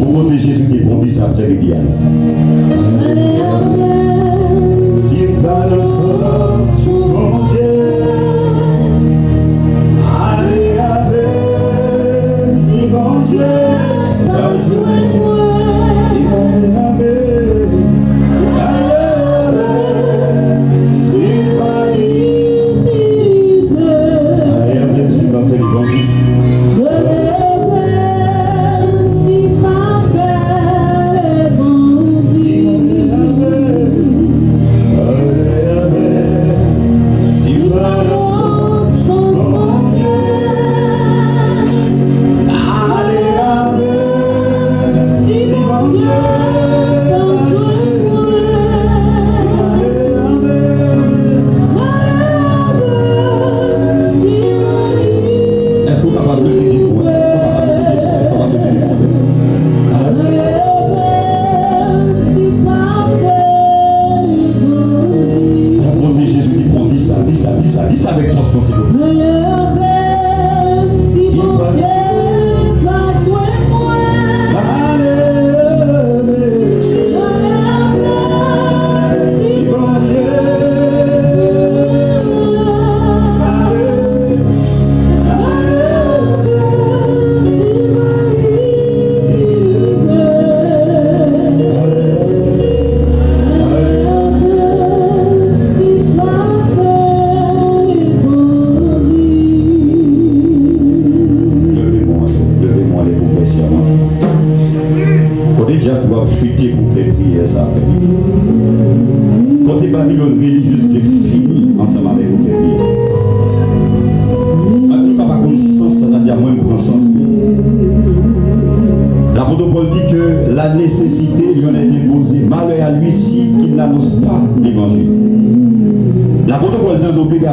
Pour côté Jésus qui bon dit ça après midi. S'il balance sur mon Dieu, allez avec, si mon Dieu va jouer moi, allez avec, s'il va utiliser, allez avec, s'il va faire l'évangile.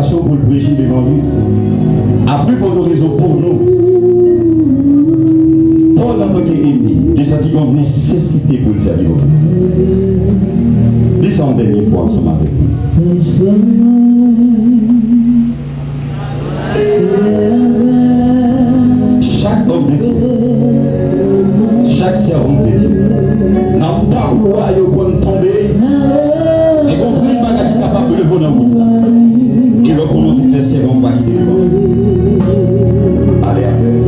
Pour le prêcher l'évangile. A plus forte raison pour nous. Paul en tant qu'ennemi, il sentit comme nécessité pour le servir. Dis ça en dernière fois ensemble avec nous. Chaque homme de Dieu, chaque servant de Dieu, n'a pas pouvoir y tomber, mais qu'on prie pas qu'il est capable de le voler dans le route. Et le comment tu fais c'est bon pas quitter le vent. Allez avec.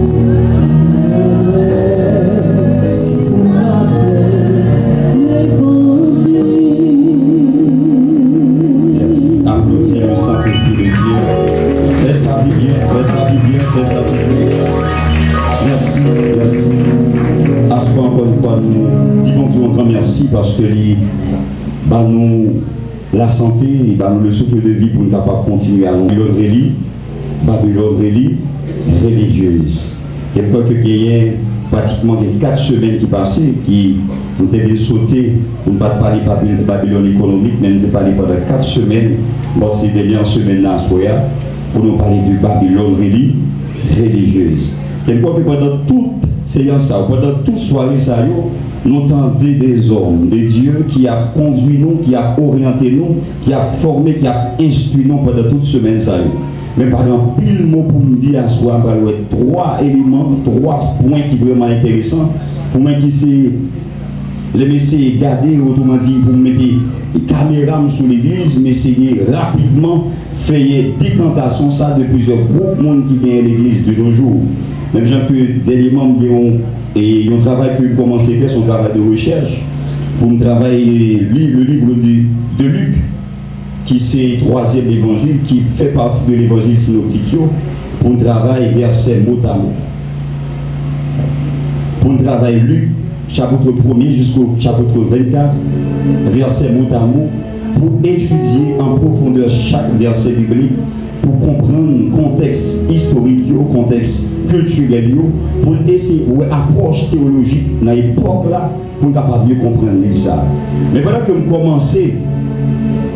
Yes. Applaudissez le Saint-Esprit de Dieu. Fais ça bien, fais ça bien, fais ça bien. Merci, merci. À ce point encore une fois nous disons tout un grand merci parce que nous la santé, nous le souffle de vie pour nous capables de continuer à Babylone religieuse. Et pour que il y ait pratiquement 4 semaines qui passaient, qui nous devaient sauter pour ne pas parler de Babylone économique, mais nous parler pendant 4 semaines, bon, c'est des liens semaines là, pour nous parler de Babylone religieuse. Et pour que pendant toute séance, pendant toute soirée, nous tendons des hommes, des dieux qui a conduit nous, qui a orienté nous, qui a formé, qui a instruit nous pendant toute semaine. Mais par exemple, pile mot pour me dire à soi, 3 éléments, 3 points qui sont vraiment intéressants. Pour moi, qui c'est les messieurs garder, autrement dit, pour mettre les caméras sur l'église, mais essayer rapidement faire décantation ça de plusieurs groupes de monde qui viennent à l'église de nos jours. Même gens que des membres et un travail que commencé à faire, son travail de recherche, pour travailler le livre de Luc, qui c'est le 3e évangile, qui fait partie de l'évangile synoptique, pour travailler verset mot à mot. Pour travailler Luc, chapitre 1er jusqu'au chapitre 24, verset mot à mot, pour étudier en profondeur chaque verset biblique, pour comprendre le contexte historique, le contexte culturel, pour essayer une approche théologique dans l'époque là, pour capable mieux comprendre ça. Mais pendant que je commençais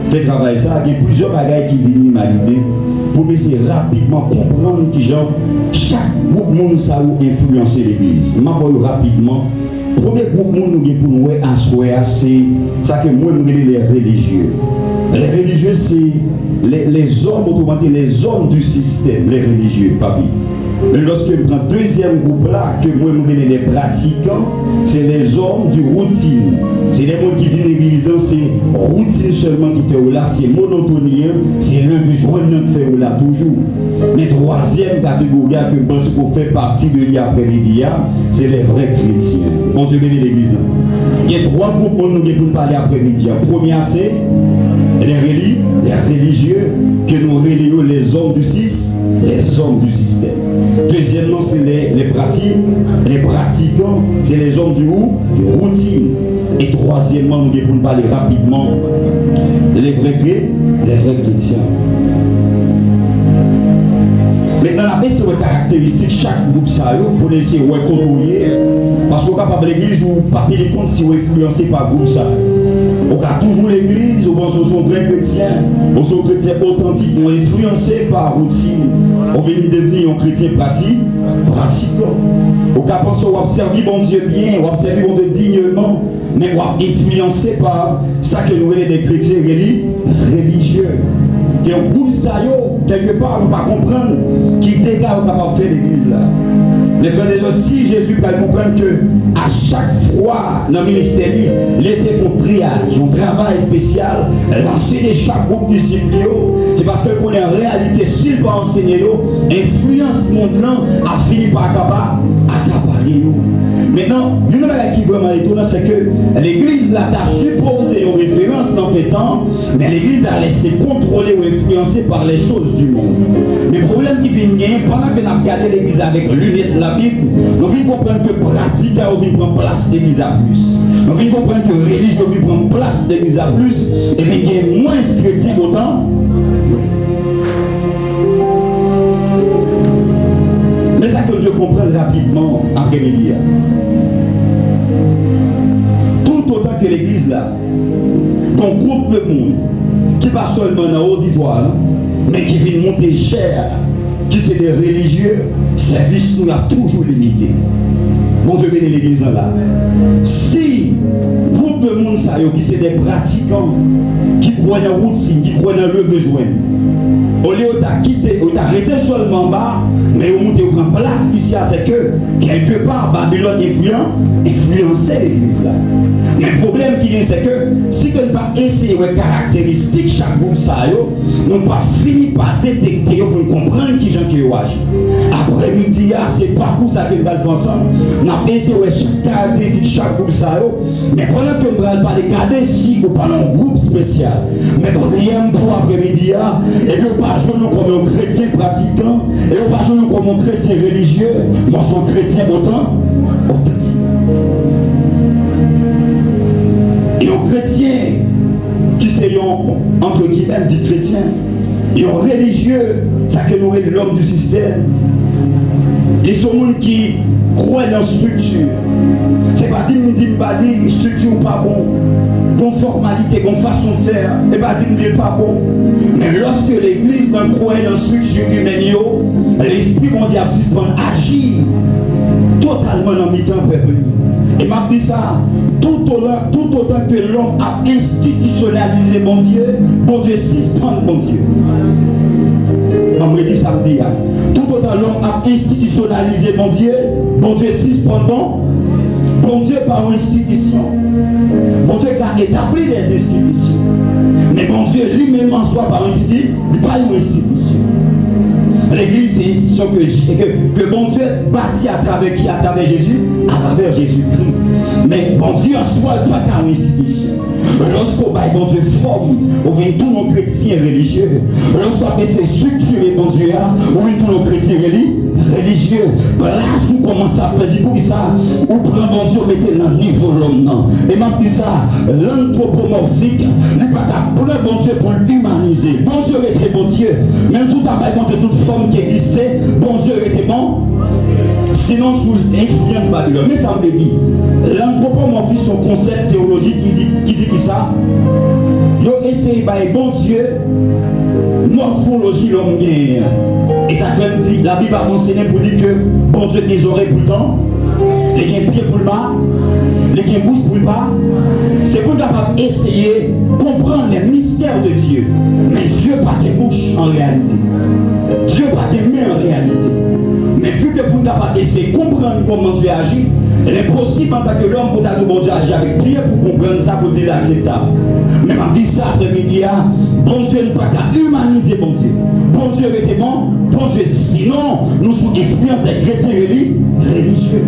à faire travail ça, il y a plusieurs bagages qui viennent à l'idée pour essayer rapidement comprendre qui genre chaque groupe monde ça a influencé l'église. Je m'appelle rapidement. Le premier groupe monde nous pour nous asseoir, c'est ça que moi nous les religieux. Les religieux c'est les hommes, autrement dit les hommes du système, les religieux, papi. Lorsque je prends le deuxième groupe là, que moi je mets les pratiquants, c'est les hommes du routine. C'est les gens qui viennent à l'église, c'est routine seulement qui fait là, c'est monotonie, c'est le journal qui fait là toujours. Mais troisième catégorie que je pense qu'on fait partie de l'après-midi, c'est les vrais chrétiens. Bon Dieu bénit l'église. Il y a trois groupes pour nous parler après-midi. Premier, c'est les religieux, que nous relayons les hommes du système. Deuxièmement, c'est les pratiquants, c'est les hommes du routine. Et troisièmement, nous devons parler rapidement les vrais chrétiens. Maintenant, la baisse sur les caractéristiques, chaque groupe ça pour laisser contrôler. Parce qu'on est capable de l'église ou pas tenir compte si on est influencé par le groupe ça. On a toujours l'église, on pense qu'on sont vrais chrétiens, on sont chrétiens authentiques, on est influencé par routine. On vient devenir un chrétien pratiquant. On a pensé qu'on observe bon Dieu bien, on observe bon Dieu dignement, mais on est influencé par ça que nous voulons des chrétiens religieux. Et un groupe ça, quelque part, on ne peut pas comprendre qui dégâts on capable de faire l'église là. Les frères et sœurs, si Jésus peut comprendre que à chaque fois dans le ministère, laissez un triage, un travail spécial, lancer de chaque groupe disciple, c'est parce que qu'on est en réalité, s'il peut enseigner, influence monde a fini par accaparer nous. Maintenant, une chose qui est vraiment étonnante, c'est que l'église là a supposé une référence dans ce temps, mais l'église a laissé contrôler ou influencer par les choses du monde. Mais le problème qui vient gagner, pendant que nous avons regardé l'église avec lunettes de la Bible, nous venons comprendre que pratique a prendre place de l'église à plus. Nous venons comprendre que religion a prendre place de l'église à plus, et il y a moins de chrétiens autant. Mais ça que Dieu comprend rapidement après-midi. Tout autant que l'église là, ton groupe de monde, qui pas seulement dans l'auditoire, mais qui vient monter cher, qui c'est des religieux, service nous l'a toujours limité. Mon Dieu bénit l'église là. Si groupe de monde ça, qui c'est des pratiquants, qui croient dans la routine, qui croient dans le besoin, au lieu de quitter, on t'a arrêté seulement bas, mais au monter au grand place ici, c'est que quelque part Babylone influençait l'église là. Mais le problème qui est, c'est que si on ne pas essayer les caractéristiques chaque groupe ça, nous ne pas fini par détecter pour comprendre qui gens qui agit. Après-midi, c'est parcours ça que nous allons faire ensemble. Nous avons essayé chaque caractéristique chaque groupe ça, mais pendant que nous allons pas regarder si ou pas un groupe spécial, mais rien pour après-midi, et nous pas jouer comme un chrétien pratiquant, et nous pas jouer comme un chrétien religieux, mais son chrétien authentique. Et aux chrétiens qui sont entre guillemets dit chrétiens, et aux religieux, ça que nous est l'homme du système. Ils sont gens qui croient dans la structure. C'est pas dire structure pas bon, formalité, façon de faire, et pas dire pas bon. Mais lorsque l'église croit dans la structure humaine, l'esprit mondial agit totalement dans le mi-temps peuple. Et m'a dit ça, tout autant que l'homme a institutionnalisé mon Dieu suspend mon Dieu. Je dis ça, me dit, tout autant l'homme a institutionnalisé mon Dieu suspend bon Dieu par une institution. Bon Dieu a établi des institutions. Mais bon Dieu lui-même en soi par une institution, pas une institution. L'église, c'est une institution que bon Dieu bâtit à travers qui? À travers Jésus, à travers Jésus-Christ. Mais bon Dieu en soi, il n'y a pas qu'une institution. Lorsqu'on va bon Dieu forme, on vient tous nos chrétiens religieux. Lorsqu'on va se structurer bon Dieu, on vient tous nos chrétiens religieux. Place où commence à prédire pour ça, ou prend bon Dieu, mettez dans le niveau de l'homme. Et m'a dit ça, l'anthropomorphique, il n'est pas prendre bon Dieu pour l'humaniser. Bon Dieu était bon Dieu. Même sous ta baille de toute forme qui existait, bon Dieu était bon. Sinon sous influence Babylone. Mais ça me dit, l'anthropomorphisme, son concept théologique qui dit ça, il a essayé de bon Dieu, morphologie l'homme gagne. Et ça fait dire, la Bible a enseigné pour dire que bon Dieu des oreilles pour le temps, les gains pieds pour le bas, les gains bouche pour le bas. C'est pour capable essayer de comprendre les mystères de Dieu. Mais Dieu n'a pas de bouche en réalité. Dieu n'a pas de mains en réalité. Mais nous capables d'essayer de comprendre comment Dieu agit, l'impossible en tant que l'homme pour que bon Dieu agit avec prière pour comprendre ça, pour dire acceptable. Mais je dis ça après-midi, bon Dieu n'est pas qu'à humaniser bon Dieu. Bon Dieu était bon Dieu, sinon nous sous influence des chrétiens religieux.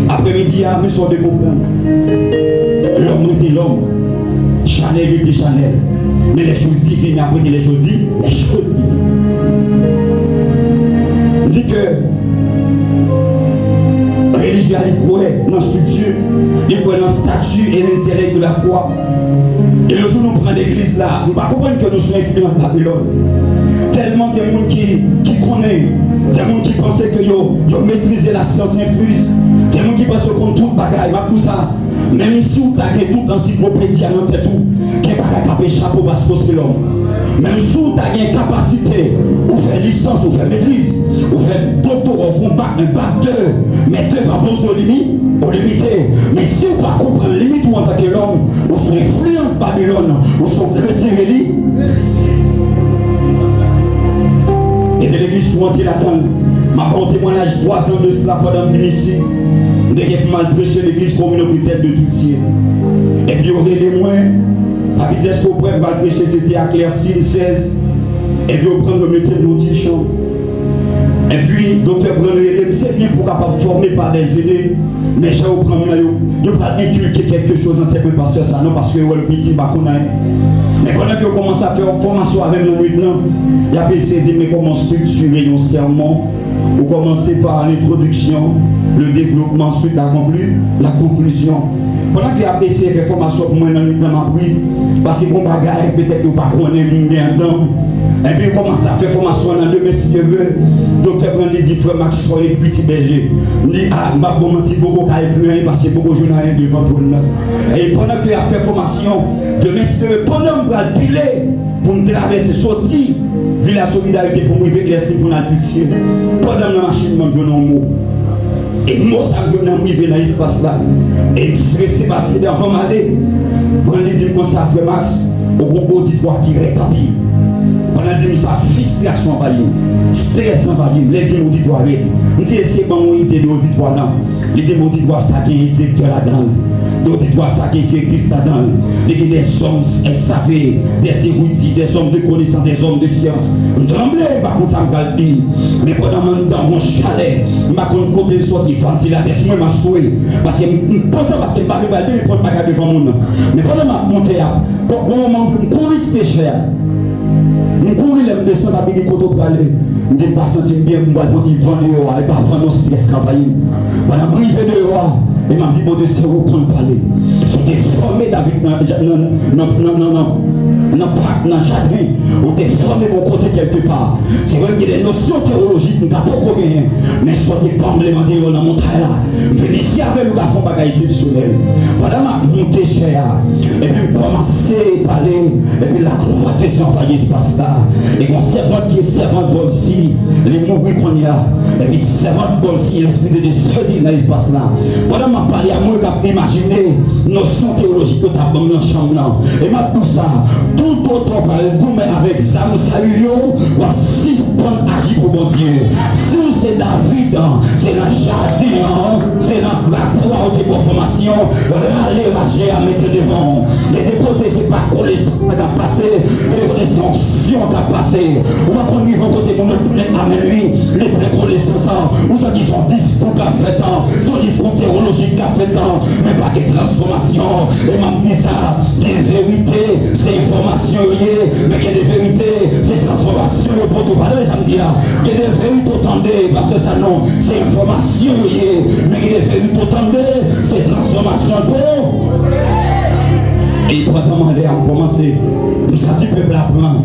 Après-midi, nous sommes de comprendre. L'homme était l'homme, Chanel était Chanel. Mais les choses divines, après les choses divines, les choses divines. On dit que la religion, elle croit dans la structure, elle croit dans le statut et l'intellect de la foi. Et le jour où nous prenons l'église là, nous ne pouvons pas comprendre que nous sommes influents de Babylone. Tellement de gens qui connaissent, des gens qui pensaient que ils maîtrisaient la science infuse, des gens qui pensent qu'on tout bagaille, tout ça. Même si vous avez tout l'encyclopédie dans tête tout, qui n'est pas capable de chapeau parce que l'homme. Même si vous avez une capacité, vous faites licence, vous faites maîtrise, vous faites doctorat, vous faites un bac 2, mais devant bon aux limites, vous limitez. Mais si vous ne pouvez pas comprendre les limites en tant que l'homme, vous sont influence Babylone, vous sont chrétiens religieux. Et de l'église souvent dit là-dedans, ma bon témoignage 3 ans de cela pendant que ici. J'ai mal prêché l'église communautaire de tout ciel. Et puis, il y aurait les moins. Avec des choses pour mal prêcher, c'était à Claire-Cine 16. Et puis, on prend le métier de l'autre champ. Et puis, docteur Brené, c'est bien pour capable former par des aînés. Mais j'ai au premier, je ne pas inculquer quelque chose en termes de pasteur, ça non, parce que le petit baconaï. Mais pendant que je commence à faire une formation avec nous maintenant, il y a essayé de dire mais comment structurer un sermon. Vous commencez par l'introduction, le développement, ensuite la conclusion. Pendant qu'il y a essayé de faire formation pour moi dans ma pris, parce que mon bagage, peut-être que vous ne connaissez pas dedans. Et puis il commence à faire formation dans 2 si Dieu veut. Docteur Brandi dit frère Maxwell et petit berger. Il dit ah, ma bon menti beaucoup qu'à écrire parce que beaucoup de journalistes devant tout le monde. Et pendant qu'il a fait formation, demain si Dieu veut, pendant qu'on va le piler pour me traverser, sortir, vu la solidarité pour me éclaircir pour la pitié. Pendant la machine, je me donne un mot. Et moi, ça me donne un mot, je vais dans l'espace là. Et stressé parce que avant m'aller, Brandi dit comme ça, frère Max, au gros auditoire qui rétablit. On a dit ça, frustration envahie, stress envahie, les dîmes auditoires. On dit c'est bon, on idée d'auditoire là. Les dîmes auditoires, ça qui est directeur là-dedans. L'auditoire, ça qui est directrice là-dedans. Les des hommes, elles savaient, des érudits, des hommes de connaissance, des hommes de science. On tremblait, par contre, ça me va le dire. Mais pendant mon chalet, je ne peux pas sortir ventilateur, moi, je souhait. Parce que je ne peux pas regarder, je ne peux pas regarder devant moi. Mais pendant je monte, quand je courir péché. Je courir, je descends avec des côtés pour aller. Je ne pas sentir bien, je ne vais pas vendre dehors, je ne vais pas vendre stress travailler. Je vais m'arriver dehors, et je me dis, bon Dieu, c'est où prendre parler. Ils sont formés dans le jardin, ou t'es formé mon côté quelque part. C'est vrai qu'il y a des notions théologiques, nous n'avons pas gagné, mais soit des tremblements dans la montagne là. Venez ici avec nous, nous avons des exceptionnels. Pendant ma montée cher, et puis commencer à parler, et puis la convoitise envahit l'espace là. Et mon servant qui est servant de vol-ci, les mots qu'on y a, et puis servant de vol-ci, l'esprit de Dieu dans l'espace là. Pendant ma parler à moi, j'ai imaginé notions théologiques que tu as dans la chambre là. Et ma tout ça, tout autant par le coup, mais avec ça, nous saluons, ou à 6 bonnes agir pour mon Dieu. Si c'est David, c'est la jardin, c'est la croix de formation, aller rager à mettre devant. Les déportés, c'est pas connaissance qui a passé, les sanctions qui a passé. On va prendre niveau côté mon amener les préconnaissances, ou ça qui sont discours qu'a fait tant, son discours théologique qu'a fait tant, mais pas de transformation. Et m'a dit ça, des vérités, c'est information, mais il y a des vérités, c'est transformation. Le protocole, ça me dit là, il y a des vérités attendez, parce que ça non, c'est information, mais il y a des vérités attendez, c'est transformation. Et il pourra demander à commencer. Nous sommes dit peuple apprend.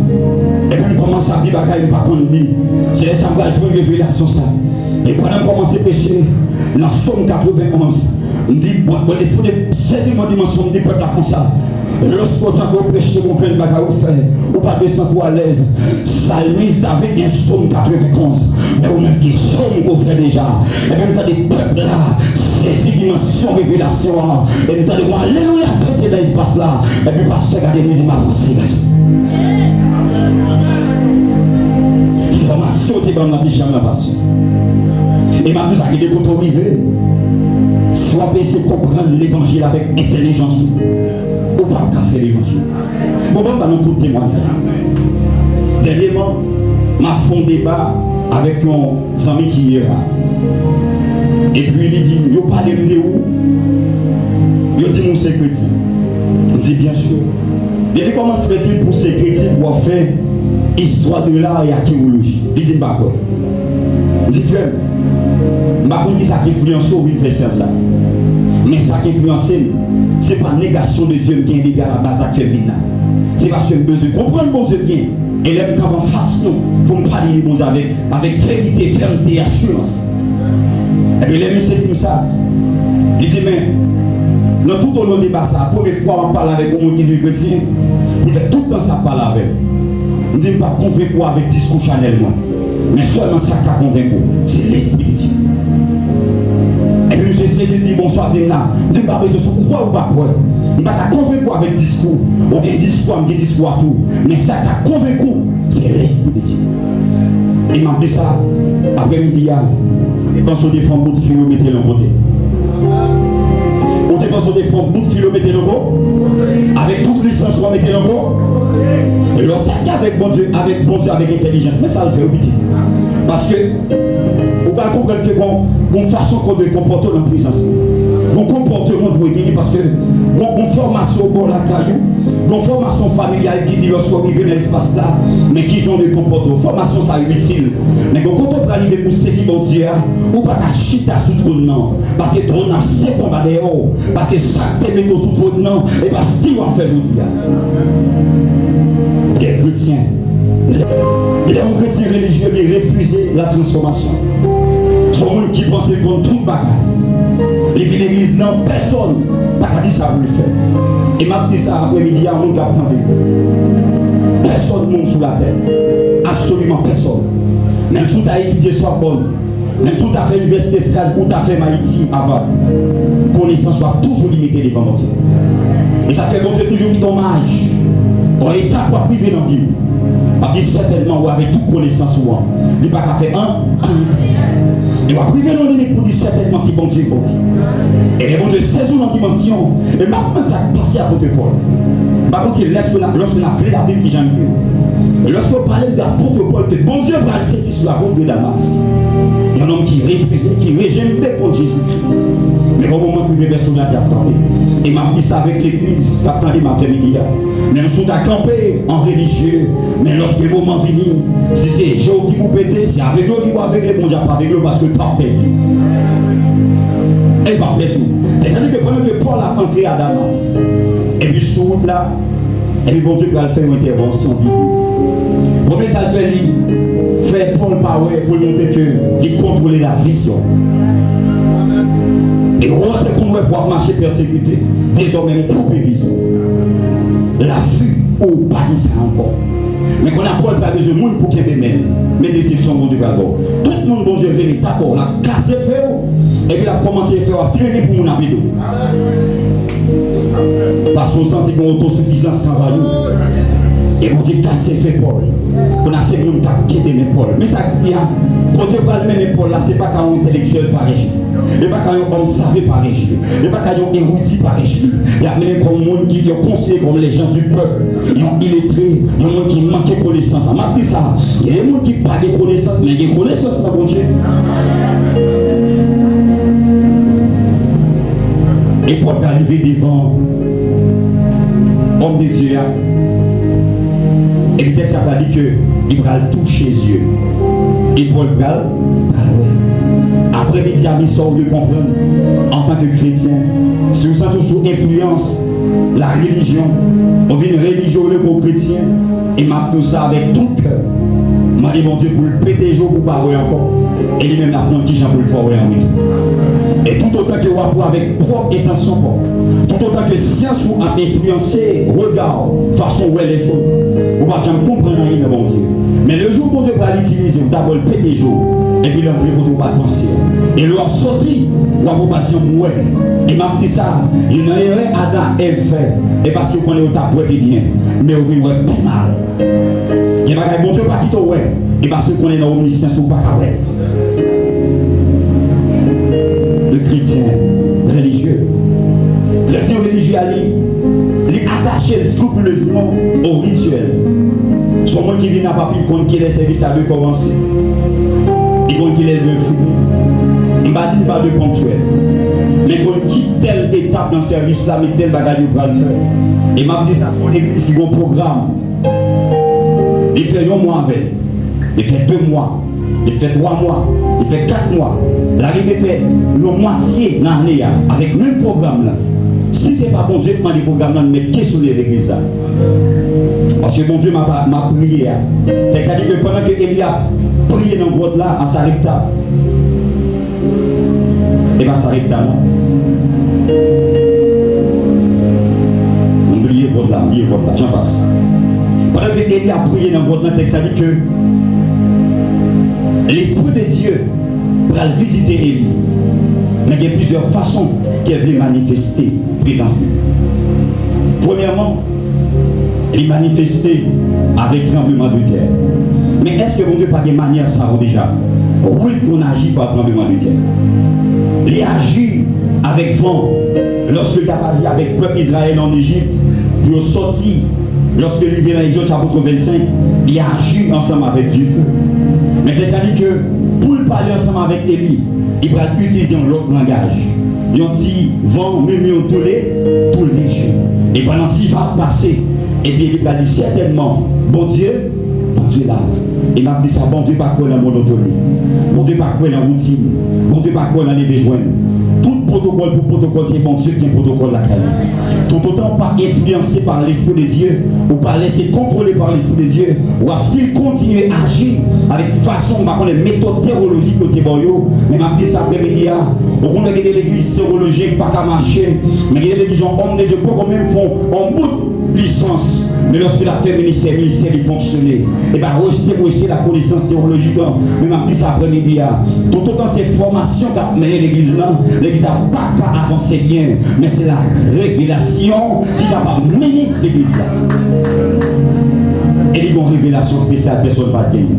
Et puis on commence à vivre à pas qu'on dit. C'est les semblages de révélation ça. Et pendant qu'on commence à pécher, dans Somme 91, on dit, bon, l'esprit de saisissement dimension du peuple comme ça. Lorsqu'on a péché, on peut pas faire, ou pas descendre à l'aise. Salmis David, un Somme 91. Mais ou même qui somme qu'on fait déjà. Et même t'as des peuples là, ces dimensions révélation. Et t'as des mots, alléluia, pété dans l'espace là. Et puis pasteur, regardez, il dit ma voici. Formation, t'es pas dans jamais la passion. Et maintenant, ça qui est pour arriver. Soit essayer de comprendre l'évangile avec intelligence. Ou pas qu'à faire l'évangile. Bon, on va nous pour témoigner. Dernièrement, m'a fait un débat avec un ami qui est là. Et puis il dit, yo parle de où? Il dit, mon secrétaire. Il dit, bien sûr. Il dit, comment se fait-il pour secrétaire pour faire histoire de l'art et archéologie? Il dit, pas quoi. Il dit, frère, je ne sais pas qui ça qui influence ou il fait ça. Mais ça qui influence, ce n'est pas la négation de Dieu qui est légal à la base de féminin. C'est parce que je besoin de comprendre mon Dieu bien. Et là, je en face nous pour me parler de mon Dieu avec vérité, fermeté et assurance. Et puis, les messieurs comme ça. Il dit, mais, dans tout au long du débat, ça, la première fois, on parle avec un monde qui dit chrétien, il fait tout le temps ça parle avec. Je ne dis pas convaincre avec discours Chanel, moi. Mais seulement ça qui a convaincu, c'est l'esprit de Dieu. Et puis, je sais, dit bonsoir, Dina. Je ne dis pas, mais ce croire ou pas croire. Je ne dis pas convaincre avec discours. Ou bien discours, un discours à tout. Mais ça qui a convaincu, c'est l'esprit de Dieu. Il m'a dit ça, après-midi, je pense au défend bout de fil, mettez le côté. Ou tu penses au défend bout de fil, mettez le côté. Avec toute licence, mettez le côté. Et lorsque ça avec bon Dieu, avec intelligence, mais ça le fait au petit. Parce que, vous ne comprenez que bon façon qu'on doit comporter dans la puissance. Bon comportement doit gagner parce que bon formation pour la caillou, bon formation familiale qui dit lorsqu'on arrive dans l'espace là, mais qui j'en de comportement. Formation ça est utile. Mais quand on peut arriver pour saisir mon Dieu, ou pas qu'à chita sous ton nom. Parce que ton nom c'est combat dehors. Parce que ça te met sous ton nom. Et parce que tu vas faire aujourd'hui. Les chrétiens. Les chrétiens religieux qui refusent la transformation. Ce monde qui pense qu'on tout le bagage. Les villes d'église, non, personne n'a pas dit ça pour le faire. Et m'a dit ça après-midi à mon gars. Personne ne monte sur la terre. Absolument personne. Même si tu as étudié Sorbonne, même si tu as fait l'université stage ou tu as fait Haïti avant, connaissance soit toujours limitée devant Dieu. Et ça fait montrer toujours qu'il dommage. On est état pour priver dans la vie. Mais certainement, ou avec toute connaissance, il n'y a pas qu'à faire un. Et on va priver dans les pour dire certainement si bon Dieu est bon Dieu. Et les bons Dieu saisissent dans la dimension. Et maintenant, ça passe à côté de Paul. Par contre, lorsqu'on a appelé la Bible qui j'aime mieux. Et lorsqu'on parlait de l'apôtre Paul, que bon Dieu va le servir sur la route de Damas. Il y a un homme qui refusait, qui rejetait pour Jésus-Christ. Mais au moment où il personne n'a parlé. Et m'a dit ça avec l'église, attendez ma après-midi. Même si on a campé en religieux, mais lorsque le moment venu, si c'est Jéhovah qui vous pète, c'est avec l'eau qui va avec les bon Dieu, pas avec l'eau parce que le pas perdu. Et pas perdu. C'est-à-dire que pendant que Paul a entré à Damas, et puis sur route là, et puis bon Dieu va faire une intervention divine. Bon, mais ça le fait lui, faire Paul Power pour montrer qu'il contrôle la vision. Et l'autre qu'on va pouvoir marcher persécuté, désormais pour vision. La vue ou pas ça encore. Mais qu'on n'a pas besoin de monde pour qu'il y ait des mêmes. Mais des déceptions vont d'abord. Tout le monde bon Dieu vient d'abord, la casse fait et puis la commencé à faire traîner pour mon habito. Parce qu'on sent qu'on a une autosuffisance travail. Et on dit casser fait Paul. On a ces gens qui ont des Paul. Mais ça dit, quand on parle de Paul là, ce n'est pas qu'un intellectuel par régime. Ce n'est pas qu'un homme savait par régime. Ce n'est pas qu'un érudit par régime. Il y a même comme monde qui ont conseillé comme les gens du peuple. Ils ont illettré, il y a des gens qui manquent de connaissances. On m'a dit ça. Il y a des gens qui n'ont pas de connaissances, mais des connaissances dans mon Dieu. Et pour arriver devant homme de Dieu, et peut-être ça va dire qu'il va toucher Dieu. Et Paul va après-midi à mission, on veut comprendre en tant que chrétien, si vous sentez sous influence, la religion, on vient une religion pour chrétien, et maintenant ça avec tout cœur. Je dis mon Dieu pour le péter jour pour parler encore. Et lui-même apprend qui j'en pour le faire en tout. Et tout autant que vous avez avec propre intention, tout autant que science vous a influencé, regard, façon où est les choses, vous ne pouvez pas comprendre rien de mon Dieu. Mais le jour où vous devez l'utiliser, vous d'abord le péter jour, et puis l'entrée, vous ne pouvez pas penser. Et l'on sorti, vous ne pouvez pas dire ouais. Et m'a dit ça, il n'y a rien Adam et fait. Et parce que vous connaissez au tabouet bien, mais vous vivez plus mal. Il n'y a pas de bon Dieu pas quitter ouais. Et parce qu'on est dans l'omniscience, vous ne pouvez pas. le chrétien religieux. Le chrétien religieux il est attaché scrupuleusement au rituel. Son monde qui vient à papier, il compte qu'il est service à deux commencer. Il compte qu'il est de fou. Il ne va pas de ponctuel. Mais qu'on quitte telle étape dans le service là, mais tel bagage il va le faire. Et m'a dit ça sur l'église qui a un programme. Il fait 1 mois avec. Il fait 2 mois. Il fait 3 mois. Il fait 4 mois. L'arrivée fait le moitié dans l'année avec le même programme là. Si ce n'est pas bon Dieu qui m'a dit programme là, mais questionner l'église là. Parce que bon Dieu m'a prié. Ça dit que pendant que Élie a prié dans le grotte là, en Sarepta, et bien Sarepta non. Oubliez grotte là, j'en passe. Pendant que Élie a prié dans le grotte là, ça dit que l'Esprit de Dieu va visiter Élie. Mais il y a plusieurs façons qu'elle veut manifester présence. Premièrement, il manifester avec tremblement de terre. Mais est-ce que mon Dieu pas de manière ça déjà? Oui, qu'on agit par tremblement de terre. Il agit avec vent. Lorsque il a agi avec le peuple Israël en Égypte, il est sorti. Lorsque il vient dans l'Exode chapitre 25, il agit ensemble avec du feu. Mais il a dit que pour parler ensemble avec Élie, il va utiliser un autre langage. Il a dit vent, même tout léger. Et pendant qu'il va passer, et bien il va dire certainement, bon Dieu là. Il m'a dit ça, bon Dieu pas quoi dans mon autonomie. Bon Dieu pas quoi dans la routine. Bon Dieu pas quoi dans les besoins. Tout protocole pour protocole, c'est bon Dieu qui est protocole la calme. Tout autant pas influencé par l'Esprit de Dieu, ou pas laissé contrôler par l'Esprit de Dieu, ou s'il continue à agir avec façon, les méthodes théologiques de Téboyo, mais m'a dit ça après-midi, au compte de l'église théologique, pas qu'à marcher, mais il y a des gens, hommes de Dieu, pour même font en bout de licence. Mais lorsque la fait ministère, il fonctionnait. Et bien, rejeter la connaissance théologique, mais m'a dit ça après-midi, tout autant ces formations qu'a mené l'église là, l'église n'a pas qu'à avancer bien, mais c'est la révélation qui va pas mener l'église là. Et il y a une révélation spéciale, personne ne va gagner.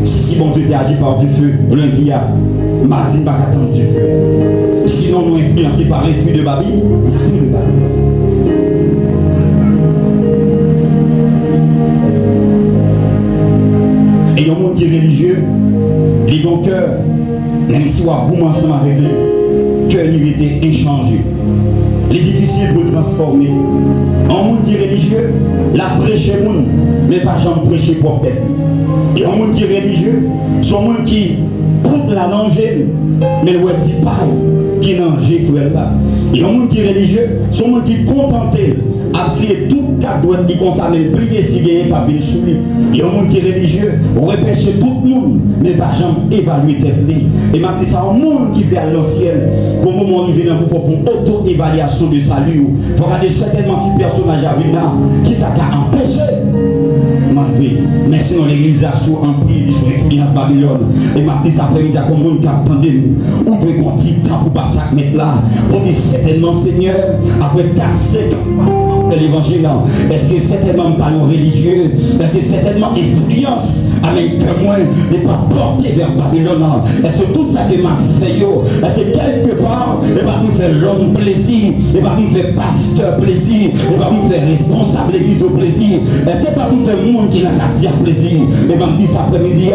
Si bon Dieu agi par du feu, lundi, mardi, pas attendre du feu. Sinon, nous influencés par l'esprit de Babylone, l'esprit de Babylone. Et il y a un monde qui est religieux, il a un cœur, même si on a beaucoup ensemble avec lui, cœur il était inchangé. Il est difficile pour le transformer. Un monde qui est religieux, la prêche le monde, mais pas jamais prêcher pour tête. Et un monde qui est religieux, c'est un monde qui porte la langue, mais le dit pas qui est l'angé frère là. Et un monde qui est religieux, c'est un monde qui est contenté à tirer tout cadeau qui concerne le plié si bien qu'à venir sous lui. Et un monde qui est religieux, repêcher tout le monde, mais pas jamais évaluer tête. Et m'a dit ça, un monde qui vient à l'ancien, au moment où il vient dans une auto-évaluation de salut. Il faut regarder certainement si personnage a vu là, qui ça a empêché. Mais sinon l'église a sous emprise, sur l'influence Babylone. Et m'a dit ça après-midi, comme monde qui attendait nous. Ou de un petit temps pour passer à mettre là. Pour dire certainement Seigneur, après 4-5 ans de l'évangile, est-ce que certainement pas nos religieux, est-ce que certainement influence à mes témoins n'est pas porté vers Babylone. Est-ce que tout ça que m'a fait, est-ce que quelque part, il va nous faire l'homme plaisir, il va nous faire pasteur plaisir, il va nous faire responsable l'église au plaisir, est-ce que pas nous faire monde qui n'a qu'à dire plaisir, il va me dire ça après-midi,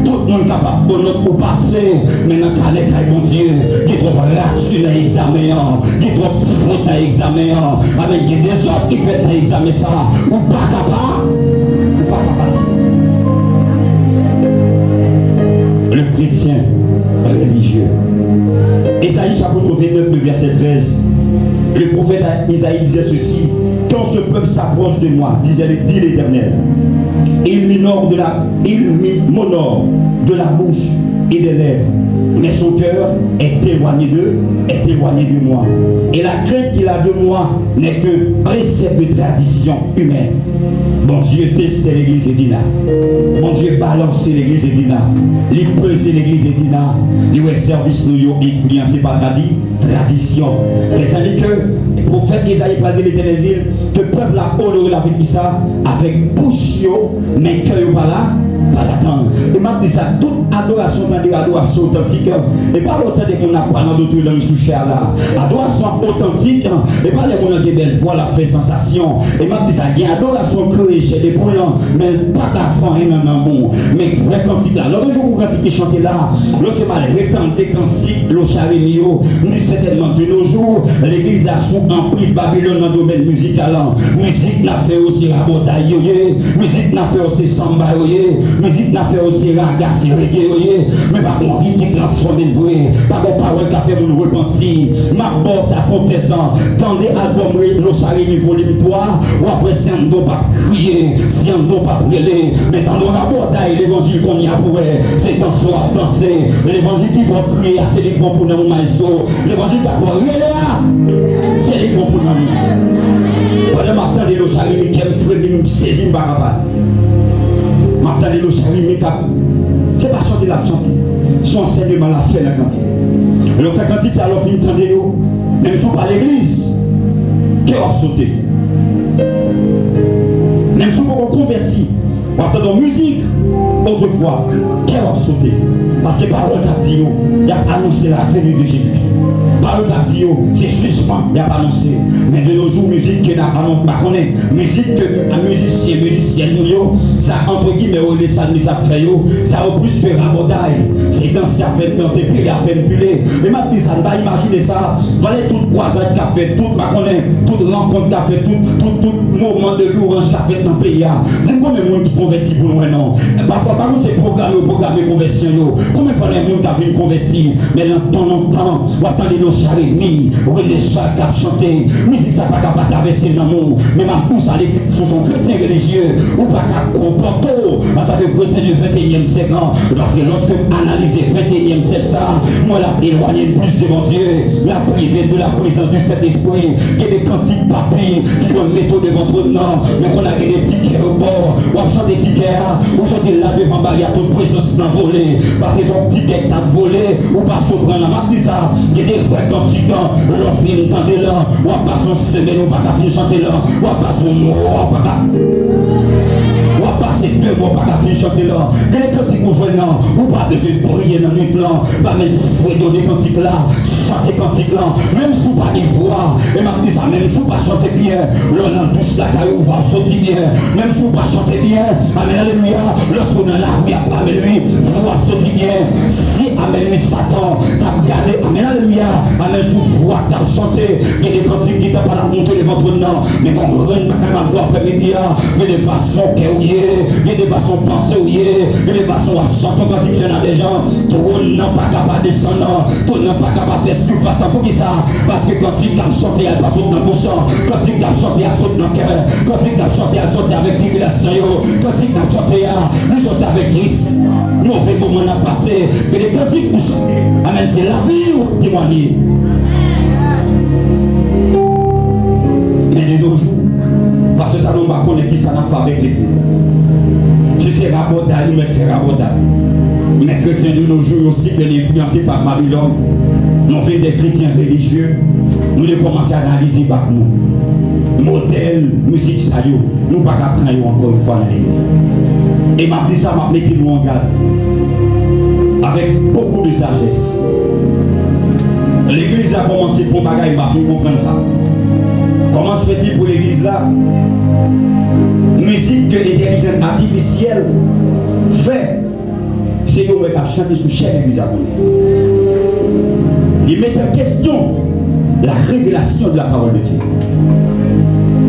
tout le monde capable de notre passer, mais dans le cas de bon Dieu, qui est trop là-dessus dans l'examen, qui est trop faute dans l'examen, avec des autres qui fait dans l'examen ça, ou pas capable, le chrétien religieux. Ésaïe chapitre 29, le verset 13. Le prophète Isaïe disait ceci: quand ce peuple s'approche de moi, dit l'Éternel, il m'honore de la bouche et des lèvres, mais son cœur est éloigné de moi. Et la crainte qu'il a de moi n'est que précepte de tradition humaine. Bon Dieu testait l'église Edina. Bon Dieu balançait l'église Edina. Il pesait l'église Edina. Il est service nous influencé par la tradition. C'est-à-dire que le prophète Isaïe parle de l'Éternel dit que le peuple a honoré la vie ça avec bouche, mais cœur pas là. Pas d'attendre. Et m'a dit ça, toute adoration, adoration authentique. Et pas autant de qu'on n'a pas dans d'autres langues sous chair là. Adoration authentique. Et pas les gens qui belle voix la fait sensation. Et m'a dit ça, il y a adoration créée chez les brûlants, mais pas qu'à faire un bon. Mais vrai cantique là. Le jour où cantique chanté là, lorsque mal rétendre des cantiques, le charimio, nous certainement de nos jours, l'église a sous emprise Babylone dans le domaine musical. Musique n'a fait aussi rabotaille, musique n'a fait aussi samba, musique n'a fait aussi raga, c'est reggae, mais pas mon vie qui transforme le vrai, pas mon parole qui a fait mon repenti, ma bosse à Fontesson, dans des albums, le charimio volume 3, ou après si on ne doit pas crier, si on ne doit pas brûler, mais dans le rabotaille, l'évangile qu'on y a pour c'est dans soi danser, l'évangile qui faut crier, c'est les bons pour nous, maestro, l'évangile qui faut crier là, c'est les bons pour nous. Pendant matin de l'Ocharim qui aime frémir, nous saisir par rapport. Matin de l'Ocharim, c'est pas chanter la chanter. Son enseignement l'a fait la cantique. Alors la cantique, c'est alors fin tendez même si pas l'église, qui a sauté. Même si on convertit, on entend musique, autrefois, qui a sauté. Parce que parole qu'a dit, il a annoncé la venue de Jésus. Parole qu'a dit, c'est jugement, il a annoncé. Mais de nos jours, musique qui n'a pas annoncé, musique que musicien, ça entre guillemets, ça fait, ça a plus fait rabodaille. C'est danser à faire danser, puis à faire puller. Mais ma dit ça, ne va imaginer ça. Voilà toute croisade qu'a fait, toute rencontre qu'a fait, tout moment de louange qu'a fait dans le pays. Combien de monde qui convertit pour nous, non? Parfois, par contre, c'est programmé conversion. Combien de fois les gens qui viennent convertir, mais dans temps, on attend les charémies, les chats qui ont chanté, musique ça pas capable traverser l'amour, mais ma pousse à l'église sous son chrétien religieux, ou pas qu'à comporter en tant que chrétien du 21e siècle. Parce que lorsque analyser 21e siècle, ça, moi l'a éloigné plus devant Dieu, la privé de la présence du Saint-Esprit, il y a des cantiques papiers qui ont mis devant votre nom, mais qu'on a des tickets au bord, ou on chante des tickets, ou sortir là devant barrière toute présence dans volé. Parce que son ticket t'a volé ou pas surprendre la map dit ça. Il y a des vrais cantiques là, leur film tendez là, ou pas son semaine ou pas qu'à finir chanter là, ou pas son mot, ou pas qu'à. Ou pas ces deux mots, pas qu'à finir chanter là. Il y a des cantiques pour jouer là, ou pas besoin de prier dans le plan, pas même si vous donner cantiques là, chanter cantiques là, même si vous pas de voix, et m'a dit ça, même si vous pas chanter bien, l'on en douche la caillou va sortir bien, même si vous pas chanter bien, amen, alléluia, lorsqu'on a la rue, amen, lui, vous sortir bien, si amen, Satan, t'as gardé, amen, alléluia, amen, sous voix, t'as chanté, il y a des cantiques qui t'ont pas monté devant votre nom, mais qu'on ne reine pas quand même après-midi, il y a des façons qu'il y a des façons penser, il y a des façons à chanter quand il y a des gens, tout n'a pas capable de descendre, tout n'a pas capable de faire surface pour qui ça, parce que quand il t'a chanté, elle passe dans le bouchon, quand il t'a chanté, elle saute dans le cœur, quand il t'a chanté, elle saute avec tribulation, quand il t'a chanté, elle saute avec Christ. Mauvais moment à passer, mais les cantiques pour chanter, amen, c'est la vie ou témoigner. Mais de nos jours, parce que ça nous va connaître qui ça n'a pas avec l'église. Si c'est rabotage, nous mettons faire rabotage. Mais chrétiens de nos jours aussi, bien influencés par Babylone, nous faisons des chrétiens religieux, nous devons commencer à analyser par nous. Modèle, musique, ça y est, nous ne pouvons pas prendre encore une fois dans l'église. Et m'a dit ça, m'a mis nous en garde. Avec beaucoup de sagesse. L'église a commencé pour bagaille, m'a fait comprendre ça. Comment se fait-il pour l'église là? Musique que l'intelligence artificielle fait, c'est nous qui avons chanté sous chaque église à nous. Il met en question la révélation de la parole de Dieu.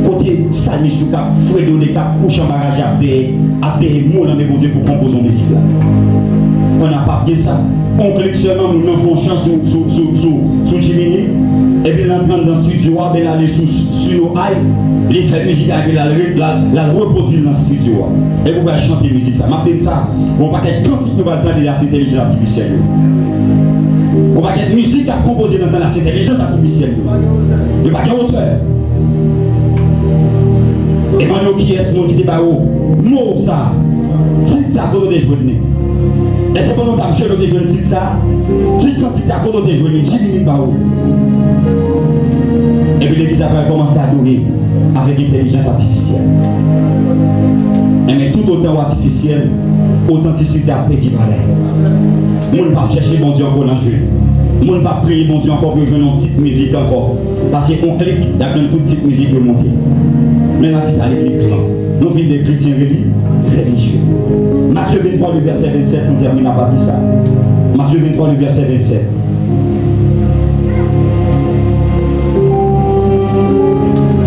Côté Samy Souka, Fredo Neka, couche en barrage à payer mots dans les bons Dieu pour composer une musique là. On n'a pas bien ça. On clique seulement, nous avons une chance sous Jiminy. Et puis l'entrant dans le studio, ben aller sur nos ailes, les faire musique avec la reproduire dans le studio. Et vous pouvez chanter musique ça. M'appelle ça. On va pas être quantique, nous va entendre l'intelligence artificielle. On va être musique à composer dans l'intelligence artificielle. Il va y avoir auteur. Et maintenant qui est ce monde qui dit pas haut, mot ça, dit ça pour nous déjouer. Et c'est pendant que tu as joué le titre ça, qui quand tu as joué le 10 minutes par haut. Et puis l'église a commencé à adorer avec l'intelligence artificielle. Mais tout autant artificiel, authenticité à petit palais. Moun pas chercher bon Dieu encore dans le jeu. Moun pas prier bon Dieu encore pour jouer une petite musique encore. Parce qu'on clique, il y a une toute petite musique de monter. Mais là, c'est à l'église claire. Nous vivons des chrétiens religieux. Matthieu 23, le verset 27, on termine à partir de ça. Matthieu 23, le verset 27.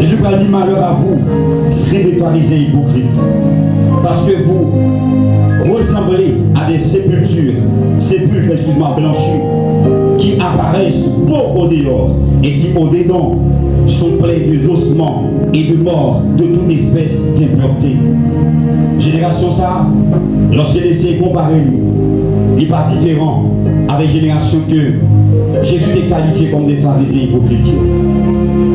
Jésus va dire malheur à vous, serez des pharisiens hypocrites. Parce que vous ressemblez à des sépultures blanchies, qui apparaissent beaux au dehors et qui au dedans sont pleins d'ossements et de morts de toute espèce d'impureté. Génération ça, lorsqu'il essaie de comparer, il n'est pas différent avec la génération que Jésus est qualifié comme des pharisiens hypocrites.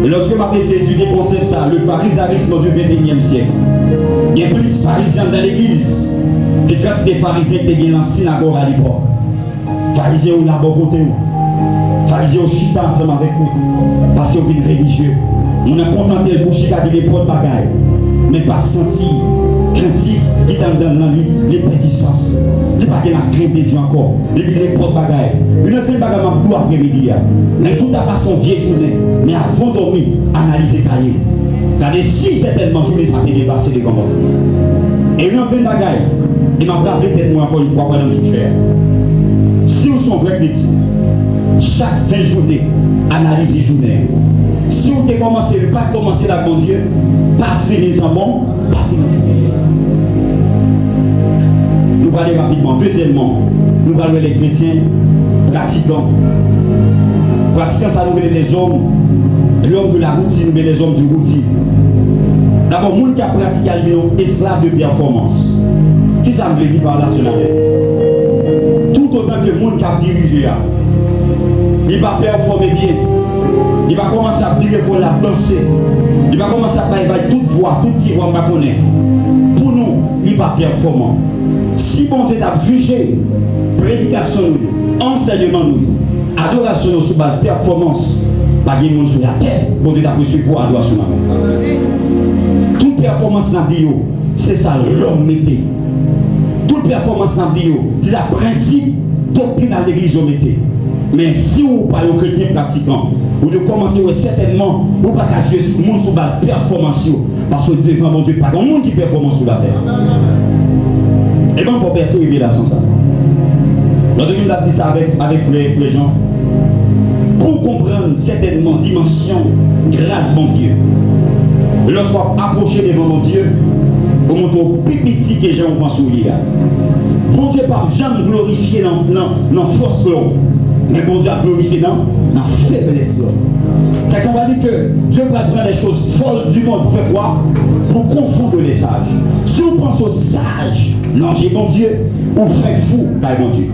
Et lorsque je vais étudier le concept ça, le pharisaïsme du 21e siècle, il y a plus de pharisiens dans l'église que quand des pharisiens étaient dans la synagogue à l'époque. Pharisiens ou là-bas côté où. Pharisiens au chita ensemble avec nous. Parce qu'on est religieux. On a contenté le boucher qui a dit les potes bagailles. Mais pas senti craintif qui dans les petits sens. Il n'y a pas de la crainte de Dieu encore. Il y a des potes bagailles. Il y a des bagailles qui ont après-midi. Mais il faut pas son vieille journée. Mais avant de dormir, analyser le cahier. Regardez si certainement je les ai dépassés les commandes. Et il y a plein de bagailles. Il m'a rappelé peut-être moi encore une fois pendant ce cher. Si vous sont vrais chrétiens, chaque fin de journée, analysez journée. Si vous ne commencez pas commencer la bon Dieu, pas finir en bon, pas finir en bon. Nous parlons rapidement. Deuxièmement, nous parlons les chrétiens pratiquants. Pratiquants, ça nous met les hommes, l'homme de la routine, mais les hommes du routine. D'abord, les gens qui a pratiqué sont esclaves de performance. Qui ça me dit par là, cela? Tout autant que les gens qui a dirigé, il va performer bien. Il va commencer à tirer pour la danser. Il va commencer à faire toute voix, toute tiroir, on va connaître. Pour nous, il va performant. Si bon Dieu a jugé, prédication, enseignement, adoration sur base performance, pas de monde sur la terre, bon Dieu a recevoir adoration. Toute performance dans Dieu, c'est ça l'homme mettait. Toute performance dans Dieu, c'est le principe doctrinal de l'église mettez. Mais si vous parlez aux chrétiens pratiquants, vous devez commencer certainement, vous ne pouvez pas cacher le monde sur base performance, parce que devant mon Dieu, pas de monde qui performe sur la terre. Et bien, il faut percer révélation ça. L'autre jour, on a dit ça avec les gens. Pour comprendre certainement dimension, grâce mon Dieu. Lorsqu'on approché devant mon Dieu, au moment où petit que j'ai en pense au lit. Bon Dieu pas jamais glorifié dans force là. Mais bon Dieu a glorifié dans faiblesse là. Parce qu'on va dire que Dieu va prendre les choses folles du monde pour faire quoi? Pour confondre les sages. Si vous pensez aux sages, non, j'ai bon Dieu, vous faites fou, car bon Dieu.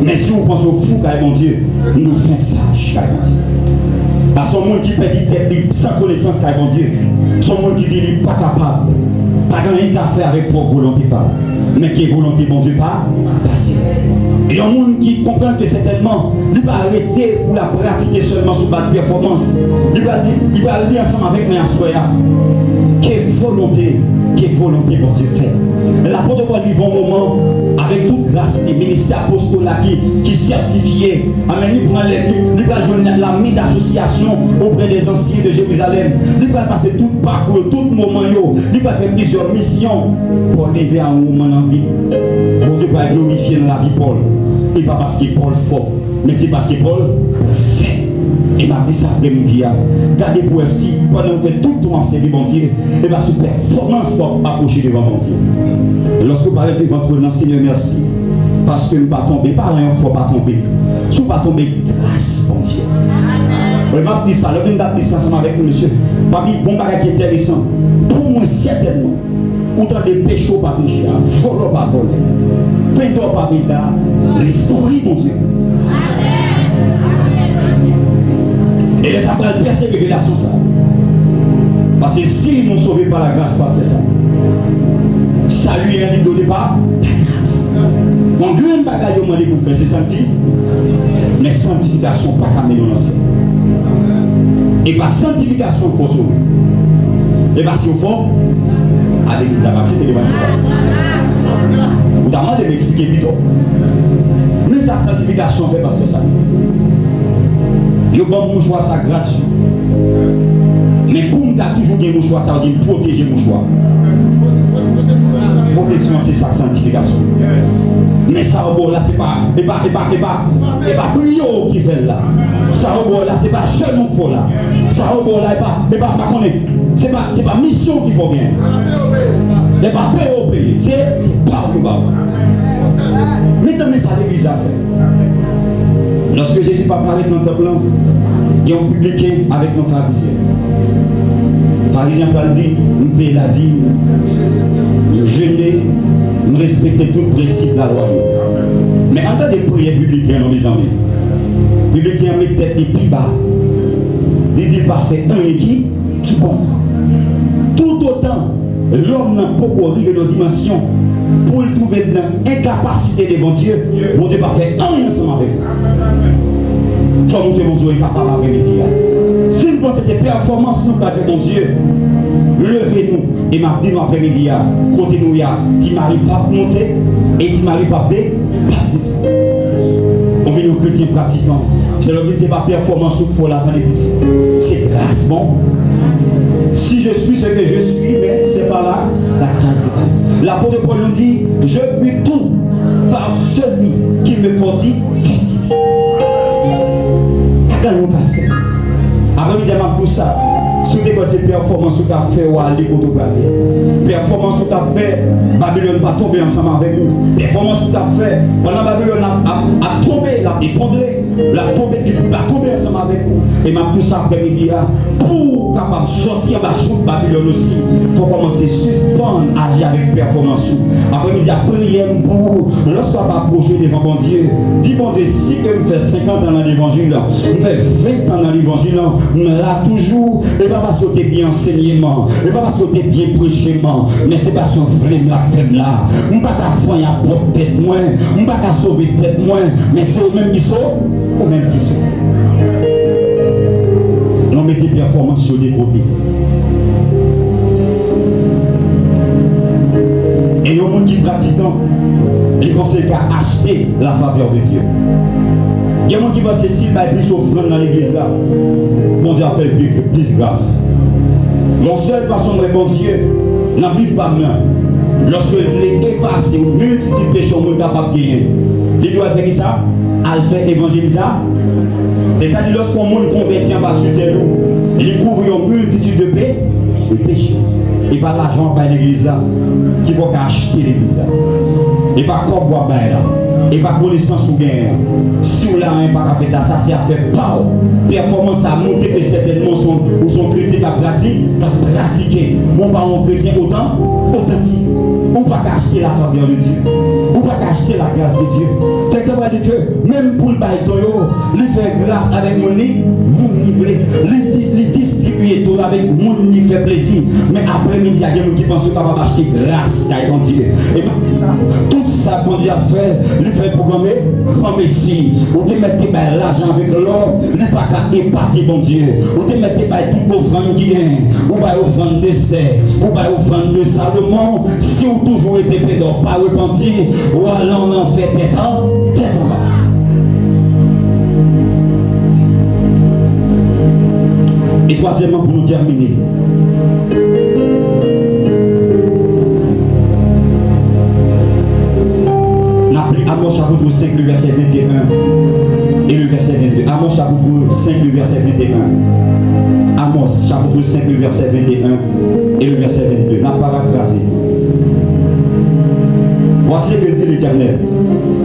Mais si vous pensez aux fous, car bon Dieu, nous faites sages, car bon Dieu. Parce que son monde qui perdit tête sans connaissance, car bon Dieu. Son monde qui dit qu'il n'est pas capable. Pas rien à faire avec propre volonté, pas. Mais qui est volonté, bon Dieu, pas passer. Et il y a un monde qui comprend que certainement, il va arrêter pour la pratiquer seulement sous base de performance. Il va le dire ensemble avec mes assoyants. Quelle volonté, bon Dieu fait. L'apôtre Paul vit un moment avec toute grâce des ministères apostolat qui certifiait. Amen. Il va joindre l'ami d'association auprès des anciens de Jérusalem. Il va passer tout parcours, tout moment. Il va faire plusieurs missions pour arriver à un moment dans la vie. Bon Dieu va glorifier dans la vie Paul. Et pas parce que Paul fort, mais c'est parce que Paul fait. Et m'a dit ça après-midi. Gardez pour si pendant que vous faites tout le temps servir bon Dieu, et bien sous performance pour approcher devant mon Dieu. Et lorsque vous parlez devant votre Seigneur, merci. Parce que nous ne pas tomber, pas rien, il ne faut pas tomber. Si vous ne pas tomber, grâce bon Dieu. Je m'a dit ça, le même date ça ensemble avec nous, monsieur. Pas mis bon bagage qui est intéressant. Pour moi, certainement, autant de péchés pas péché, voler pas voler, pédor pas pédar, l'esprit mon Dieu. Et les après percer révélation ça. Parce que s'ils m'ont sauvé par la grâce, c'est ça. Salut est donné par la grâce. Mon grand bagage au monde pour faire c'est sanctifier. Mais sanctification pas qu'à mener dans ciel. Et par sanctification il faut sauver. Et parce qu'il faut avec les amis. C'était le ça. Vous demandez de m'expliquer plutôt. Mais sa sanctification fait parce que ça. Le bon mouchoir, ça gratuit. Mais comme tu as toujours gagné mon choix, ça veut dire protéger mon choix. Protection, c'est sa sanctification. Mais ça, là, c'est pas brio qui fait là. Ça, là, c'est pas jeune qui faut là. Ça, là, c'est pas mission qu'il faut bien. C'est pas POP, c'est pas le bas. Mettez ça à l'église à faire. Lorsque Jésus parlait avec nos temple, ils ont publié avec nos pharisiens. Les pharisiens parlent dit, nous payons la dîme, nous jeûner, nous respecter tout le principe de la loi. Mais en tant que prières publiques, nos amis, les publics mettent tête les plus bas. Ils disent parfait, un qui bon. Tout autant, l'homme n'a pas arrivé dans la dimension pour le trouver dans l'incapacité devant Dieu, pour ne pas faire un ensemble avec lui. Il faut nous que vous soyez capables après-midi. Si nous pensons que ces performances nous fait mon Dieu, levez-nous et maintenant après-midi, côté nous, tu m'arrives pas monter et tu m'arrives pas descendre. On vient aux chrétiens pratiquants. C'est le but, c'est pas performance qu'il faut la c'est grâce. Bon. Si je suis ce que je suis, mais c'est pas là la grâce de Dieu. L'apôtre Paul nous dit, je puis tout par celui qui me fortifie. Après, il dit pour ça. Si vous avez ces performances que tu as fait, ou aller pour tout gagner. Performance que tu as fait, Babylone va tomber ensemble avec nous. Performance que tu as fait, pendant Babylone a tombé, l'a effondré, l'a tombé ensemble avec nous. Et ma pour ça après-midi, pour capable de sortir de la joute de Babylone aussi, il faut commencer à suspendre, agir avec performance. Après-midi, à prier pour vous, lorsqu'on va approcher devant bon Dieu, dis bon Dieu, si que nous fait 50 ans dans l'évangile, nous fait 20 ans dans l'évangile, nous là toujours, et pas parce que tu es bien enseignement, et pas parce que tu es bien prêchement, mais c'est parce qu'on flemme la femme là. On ne peut pas faire un propre tête moins, on ne peut pas sauver tête moins, mais c'est eux-mêmes qui sont, eux-mêmes qui sont. On met des performances sur des côtés. Et il y a un monde qui pratique, les conseils qu'à acheter la faveur de Dieu. Il y a un monde qui va se dire, s'il va plus offrande dans l'église là, bon Dieu a fait plus grâce. La seule façon de bon Dieu, n'a plus pas main. Lorsque les effacer ou multitude de péchés, on est capable de gagner. Il doit faire ça, à le faire évangéliser. C'est ça, lorsqu'on monde converti en bas sur terre, il couvre une multitude de péchés. Et pas l'argent par l'église là, qu'il faut acheter l'église là. Et pas quoi boire là. Et pas connaissance ou gain. Si vous l'avez pas fait ça, c'est à faire pas. Performance à monter que certainement son chrétien qui pratiqué. Mon parent chrétien authentique. Ou pas acheter la faveur de Dieu. Ou pas acheter la grâce de Dieu. Quelqu'un va dire que même pour le bail il fait grâce avec mon livret. Il distribue tout avec mon qui fait plaisir. Mais après-midi, il y a des gens qui pensent qu'on va acheter grâce à Dieu. Et tout ça, bon Dieu a fait, il fait programmer grand Messie. Ou te mettez l'argent avec l'or, il n'est pas qu'à épargner bon Dieu. Ou te mettez toutes vos offrandes qui viennent. Ou pas offrande d'Esther, ou pas offrande de Salomon. Si vous toujours été pédant, pas repentir, ou alors on en fait des temps, et troisièmement, pour nous terminer, Amos chapitre 5, le verset 21 et le verset 22. Amos chapitre 5, le verset 21. Amos chapitre 5, le verset 21 et le verset 22. La paraphrasé. Voici ce que dit l'Éternel.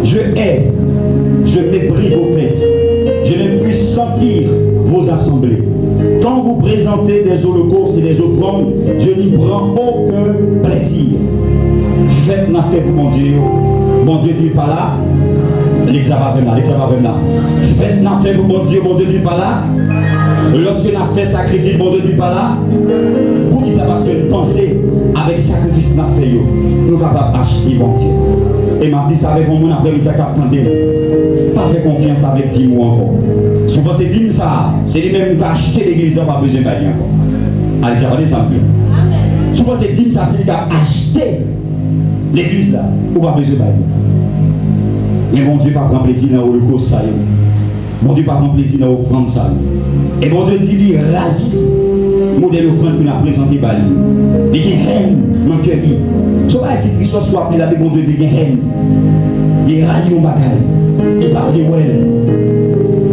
Je hais, je méprise vos fêtes. Je ne puis sentir vos assemblées. Quand vous présentez des holocaustes et des offrandes, je n'y prends aucun plaisir. Faites n'a fait pour mon Dieu. Mon Dieu dit pas là. L'examen là. Faites n'a fait pour mon Dieu dit pas là. Lorsque n'a fait sacrifice, mon Dieu dit pas là. Pour qui ça parce que nous pensons avec sacrifice n'a fait nous sommes capables d'acheter mon Dieu. Et m'a dit ça avec mon après-midi à attendez. Pas fait confiance avec 10 mois encore. Souvent c'est 10 ça, c'est les mêmes qui acheter l'église, pas besoin d'aller encore. Allez dire les amis. Souvent, c'est dit ça, c'est acheter l'église là, ou pas besoin de bailler. Mais mon Dieu, pas prendre plaisir dans l'holocauste, ça. Mon Dieu, pas prendre plaisir dans l'offrande, ça. Et mon Dieu dit, il raille le modèle d'offrande qu'il a présenté par lui. Il y a une haine dans le cœur. Ce n'est pas que Christ soit appelé là, mais mon Dieu dit, il y a une haine. Il raille mon bagage. Il parle de ouais.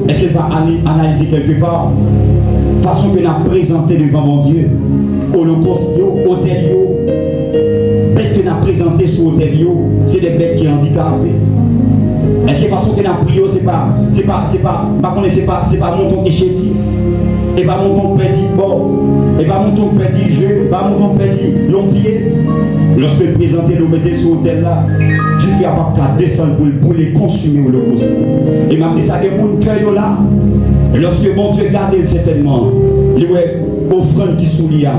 Est-ce qu'il va analyser quelque part façon que nous avons présenté devant mon Dieu, holocauste, hôtel, bêtes que nous avons présenté sur l'hôtel, c'est des bêtes qui sont handicapées. Est-ce que la façon que nous avons prié, c'est pas mon ton échétif, et pas mon ton petit bord, et pas mon ton petit jeu, et pas mon ton petit long pied. Lorsque nous présentons, nous mettons sur l'hôtel là, Dieu fait pas qu'à descendre pour les consumer l'holocauste. Et m'a dit ça que mon cœur là. Lorsque mon Dieu garde certainement, il ouais offrande qui sous l'IA,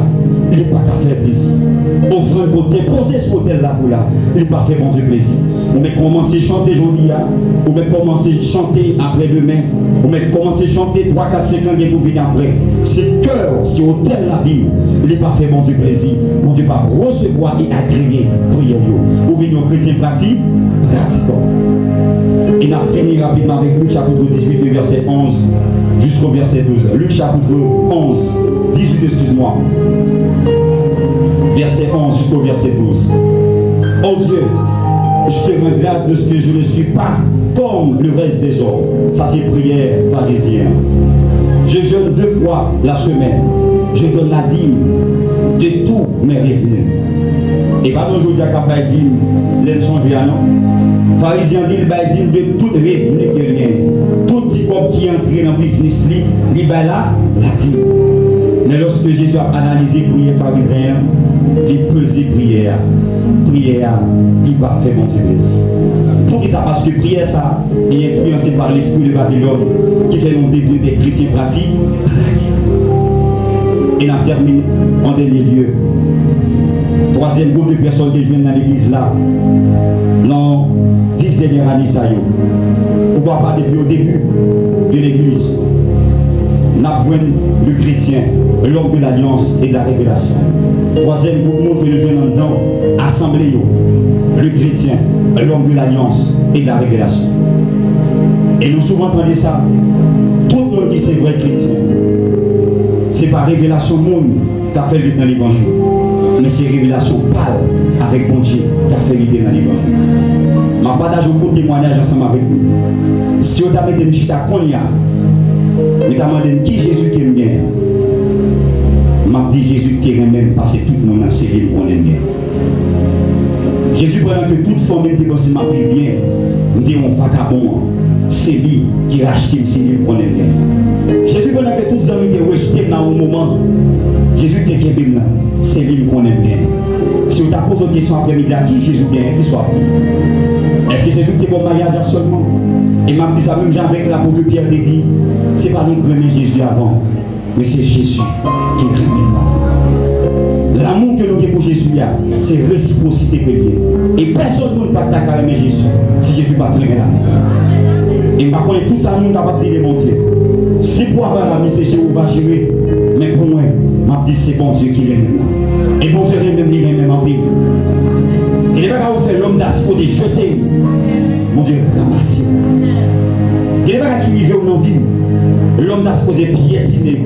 il n'est pas qu'à faire plaisir. Offrande côté posé sur l'hôtel là, vous là, il n'est pas fait mon Dieu plaisir. On va commencer à chanter aujourd'hui, on va commencer à chanter après-demain, on va commencer à chanter 3, 4, 5 ans et vous venez après. C'est cœur, c'est hôtel la vie, il n'est pas fait mon Dieu plaisir. Mon Dieu va recevoir et agréer prière. Vous venez aux chrétiens pratiquants. Et on a fini rapidement avec Luc chapitre 18, verset 11 jusqu'au verset 12. Luc chapitre 11, 18, excuse-moi. Verset 11 jusqu'au verset 12. Oh Dieu, je te rends grâce de ce que je ne suis pas comme le reste des hommes. Ça c'est prière pharisienne. Je jeûne 2 fois la semaine. Je donne la dîme de tous mes revenus. Et pas non, je dis à Kappa dîme, les change non. Pharisien dit, il dîme de tout revenu qu'il gagne. Tout petit homme qui est entré dans le business, il va là, la dîme. Mais lorsque Jésus a analysé prière pharisien, il pesait prière. Prière, il va faire mon Dieu plaisir. Pour qui ça? Parce que prière, ça est influencé par l'esprit de Babylone qui fait nous devenir des chrétiens pratiques. Et on termine en dernier lieu. 3e groupe de personnes qui viennent dans l'église là, dans 10 dernières années, ça y est. Pourquoi pas depuis au début de l'église, nous avons le chrétien, l'homme de l'alliance et de la révélation. 3e groupe montre que nous venons dedans, assemblée, le chrétien, l'homme de l'alliance et de la révélation. Et nous souvent entendons ça, tout le monde qui c'est vrai chrétien. C'est pas révélation monde qui a fait le dans l'évangile, mais c'est révélation pâle avec bon Dieu qui a fait l'idée dans l'évangile. Je partage un bon témoignage ensemble avec vous. Si vous avez des chita qu'on y a, vous avez demandé qui Jésus qui aime bien. Je dis Jésus qui aime même parce que tout le monde a serré qu'on aime bien. Jésus, pendant que toute femme était pensée ma vie bien, me dit on vagabond, c'est lui qui a racheté, c'est lui qu'on aime bien. Jésus, pendant que tous les hommes étaient rejetés dans un moment, Jésus était qui aime là, c'est lui qu'on aime bien. Si vous avez posé une question après-midi à qui Jésus bien, qui soit dit. Est-ce que Jésus était bon mariage seulement? Et m'a dit ça même avec l'apôtre Pierre te dit, c'est pas nous qui remet Jésus avant, mais c'est Jésus qui remet avant. L'amour que nous avons pour Jésus, c'est réciprocité que Dieu. Et personne ne peut pas aimer Jésus si Jésus ne va pas aimer la vie. Et par contre, tout ça, nous ne pouvons pas démontrer. C'est pour avoir la c'est Jéhovah gérer, mais pour moi, je dis c'est bon Dieu qui l'aime là. Et bon Dieu même lui même en pays. Il n'est pas qu'à vous faire l'homme d'asposer jeter. Mon Dieu, ramasser. Il n'est pas qu'à qui vivait dans la vie. L'homme d'asposer piétiner.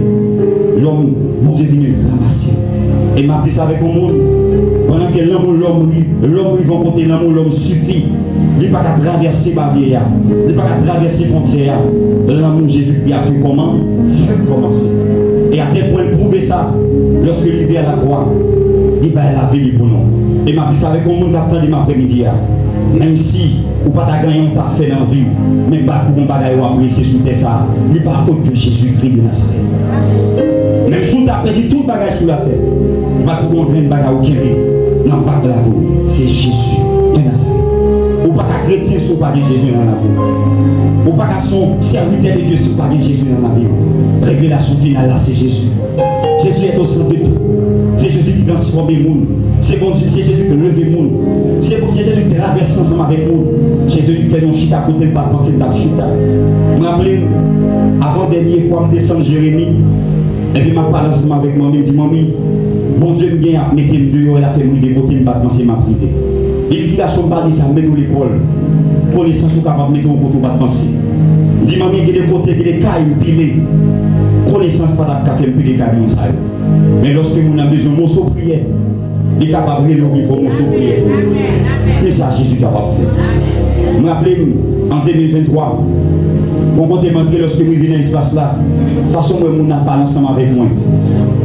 L'homme, mon Dieu, vient ramasser. Et m'a dit ça avec mon monde. Pendant que l'homme va compter l'amour, l'homme suffit. Il n'est pas qu'à traverser la barrière. Il n'est pas qu'à traverser la frontière. L'amour Jésus qui a fait comment? Fait commencer. Et à tel point de prouver ça, lorsque il vient à la croix, il va la vie pour nous. Et m'a dit ça avec mon monde qui attend de l'après-midi. Même si ou pas ta gagné un parfait dans la vie, même pas pour un bagage ou apprécier sous tes ça, il n'est pas autre que Jésus-Christ de Nazareth. Même si tu as perdu tout le bagage sur la terre, pas pour un grain de bagage au Québec, non pas de la vie, c'est Jésus de Nazareth. Ou pas qu'à chrétien si pas de Jésus dans la vie. Ou pas qu'à son serviteur de Dieu si pas de Jésus dans la vie. Révélation finale là, c'est Jésus. Jésus est au centre de tout. C'est Jésus qui transforme le monde. C'est bon Dieu, c'est Jésus qui lève le monde. C'est Jésus qui traverse ensemble avec nous. Jésus qui fait nos chita à côté de pas penser de la chita. Je me rappelle, avant dernière fois, je descends Jérémie. Et puis je parle ensemble avec moi, je me dis, mamie, Bon Dieu me a mis dehors, il a fait me dévoter, me battre, c'est ma privé. L'éducation pas dit ça, met dans l'école. Connaissance ou capable de mettre au côté de penser. Dis maman, il y a des côtés, il y a des cailles pilées. Connaissance pas de café piler cailles ça. Mais lorsque nous avons besoin de morceaux prière, il est capable de relever vos morceaux prière. Mais ça, Jésus est capable de faire. Je me rappelle en 2023, on comptait montrer lorsque nous venons dans l'espace là, de toute façon, nous n'avons pas ensemble avec moi.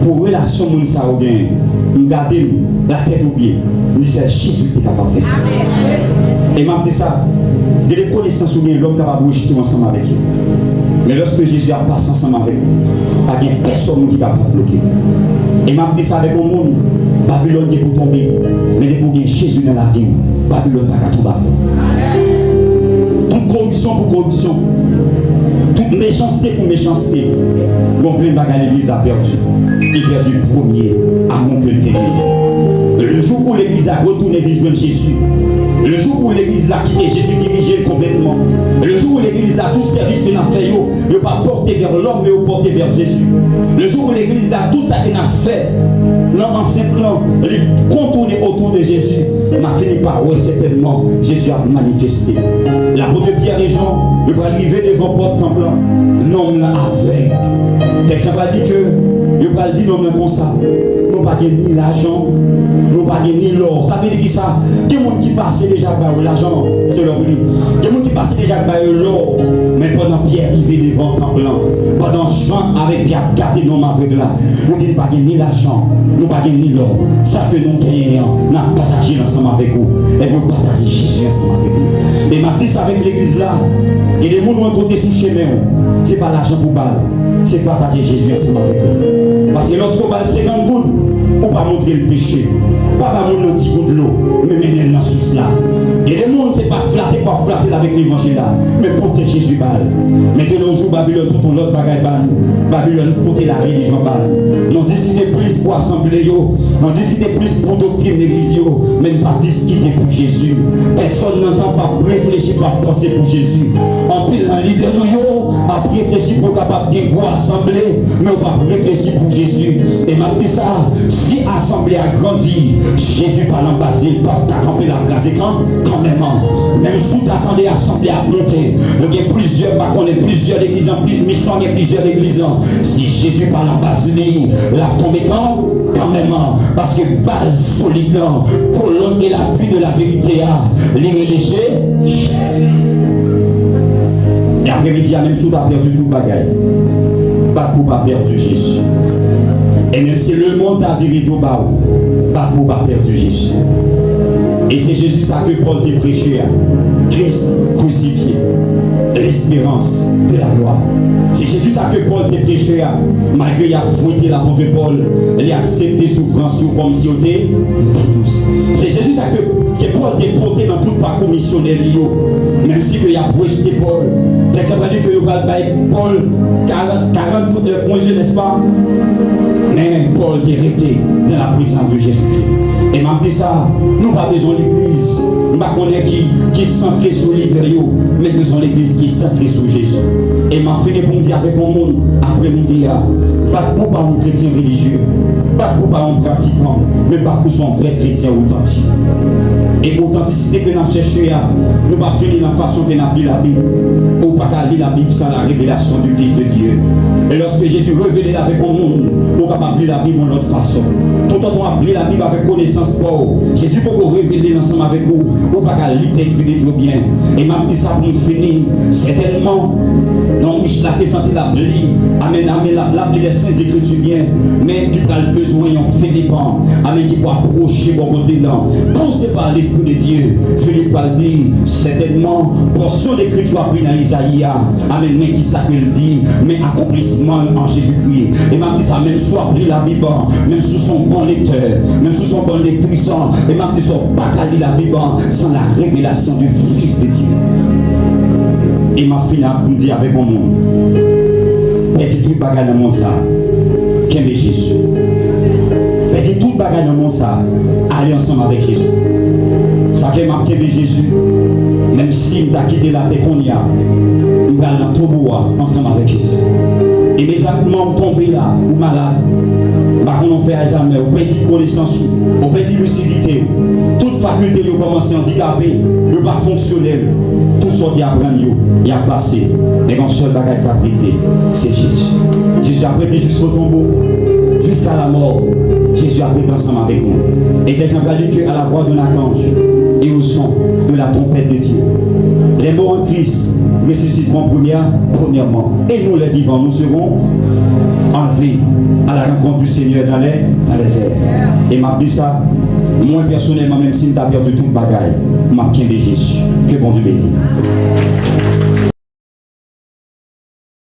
Pour relation, nous avons gagné. Nous gardons la tête au pied. Nous disons Jésus qui est capable de faire ça. Et je me dis ça, de les connaissances ou bien l'homme capable de rejeter ensemble avec lui. Mais lorsque Jésus a passé ensemble avec nous, il n'y a personne qui est capable de bloquer. Et je me dis ça avec mon monde, Babylone est pour tomber, mais pour gagner Jésus dans la vie, Babylone n'a pas tomber. Toute corruption pour corruption, toute méchanceté pour méchanceté, mon plein bagage l'église a perdu. Il a perdu le premier amour que le ténèbre. Le jour où l'église a retourné rejoindre Jésus, le jour où l'église a quitté Jésus dirigé complètement, le jour où l'église a tout service qu'il a fait, il n'a pas porté vers l'homme, mais il porté vers Jésus. Le jour où l'église a tout ça qu'il a fait, l'ancien plan, il contourné autour de Jésus, m'a fini par ouais, certainement, Jésus a manifesté. L'apôtre Pierre et Jean, il va arriver devant le porte-temple, non, là, avec. Texte va dire que, il va dire non, comme ça. Nous n'avons pas ni l'argent, nous n'avons pas ni l'or. Ça veut dire que ça, il y a des gens qui passent déjà par l'argent, c'est leur vie. Il y a des gens qui passent déjà par l'or. Mais pendant Pierre arrivé devant le temple, pendant Jean avec Pierre gardé nos aveugles là, nous n'avons pas ni l'argent, nous n'avons pas ni l'or. Ça que nous gagnons, nous avons partagé ensemble avec vous. Et vous partagez Jésus ensemble avec vous. Et ma dit ça avec l'église là, et les gens qui ont côté sous le chemin, ce n'est pas l'argent pour balle, c'est partager Jésus ensemble avec vous. Parce que lorsqu'on va 50 gouttes, on va montrer le péché. Pas montrer un petit bout de l'eau, mais mener dans ce sens là. Et le monde, c'est pas flatter avec l'évangile là, mais porter Jésus balle. Mais de nos jours, Babylone, tout l'autre bagaille balle. Babylone, porter la religion balle. Nous décidons plus pour assembler, nous décidons plus pour doctrine l'église, même pas discuter pour Jésus. Personne n'entend pas réfléchir, pas penser pour Jésus. En plus, un leader, nous a réfléchi pour capable de voir assembler, mais on va réfléchir pour Jésus. Et m'a dit ça, si assemblée a grandi, Jésus par l'ambassade, pas camper la place écran, quand même si tu attendais l'assemblée à monter, il y a plusieurs, on est plusieurs églises, mission, il y a plusieurs églises. Si Jésus par l'ambassade, la tombe quand même, parce que base solide, colonne et l'appui de la vérité, les relégés. Et après-midi, même si tu as perdu tout le bagage, pas pour pas perdu Jésus. Et même si le monde a viré d'eau, pas pour pas perdu Jésus. Et c'est Jésus ça que Paul t'a prêché, Christ crucifié, l'espérance de la loi. C'est Jésus ça que Paul t'a prêché, malgré qu'il a fouetté l'apôtre Paul, il a accepté souffrance comme si on était. C'est Jésus ça que Paul t'a porté dans toute parcours missionnaire, même si il a rejeté Paul. Ça veut dire que Paul 49 mois, n'est-ce pas? Mais Paul est resté dans la présence de Jésus-Christ. Et m'a dit ça, nous n'avons pas besoin de l'église. Nous n'avons pas qui est centré sur l'Ibério, mais nous avons l'église qui est centrée sur Jésus. Et m'a fini pour me dire avec mon monde, après-midi, pas pour pas un chrétien religieux, pas pour pas un pratiquant, mais pas pour son vrai chrétien authentique. Et l'authenticité que nous avons cherché, nous ne pouvons pas venir dans la façon que nous avons lu la Bible, ou pas lire la Bible sans la révélation du Fils de Dieu. Et lorsque Jésus révélé avec mon monde, nous pouvons lire la Bible de l'autre façon. Tout le temps, on lire la Bible avec connaissance pour Jésus peut vous révéler ensemble avec vous, ou pas lire le texte de bien. Et m'a dit ça pour nous finir, certainement, non, je l'ai senti la Bible, amen, la Bible des Saintes Écritures bien, mais qui a le besoin en Philippe, amen, qui peut approcher mon côté là. Pensez par l'Esprit de Dieu, Philippe a dit, certainement, portion d'écriture appris dans Isaïe, amen, mais qui s'appelle dit, mais accomplissement en Jésus-Christ. Et m'a dit ça, même soit pris la Bible, même sous son bon lecteur, même sous son bon lectrice, et m'a dit ça, pas qu'à lire la Bible sans la révélation du Fils de Dieu. Et m'a fini à me dire avec mon monde, petit tout bagage dans mon ça, qu'aime Jésus. Petit tout bagage dans mon ça, aller ensemble avec Jésus. Ça fait marquer de Jésus, même si on a quitté la terre qu'on y a, on va dans tout bois ensemble avec Jésus. Immédiatement, on tombe là, ou malade, Par contre, on fait examen, on perd connaissance, on perd lucidité. Toute faculté, ils commencent à handicapé, ils ne pas fonctionner. Tout ce qui apprend, il a passé. Mais quand seul bagage qui a prêté, c'est Jésus. Jésus a prêté jusqu'au tombeau, jusqu'à la mort. Jésus a prêté ensemble avec nous. Et l'exemple a dit qu'à la voix de l'archange et au son de la trompette de Dieu, les morts en Christ ressusciteront premièrement. Et nous, les vivants, nous serons enlevés à la rencontre du Seigneur dans les airs. Et m'a dit ça, moi personnellement, même si je n'ai pas perdu tout le bagage, m'a bien de Jésus. Que bon Dieu bénisse.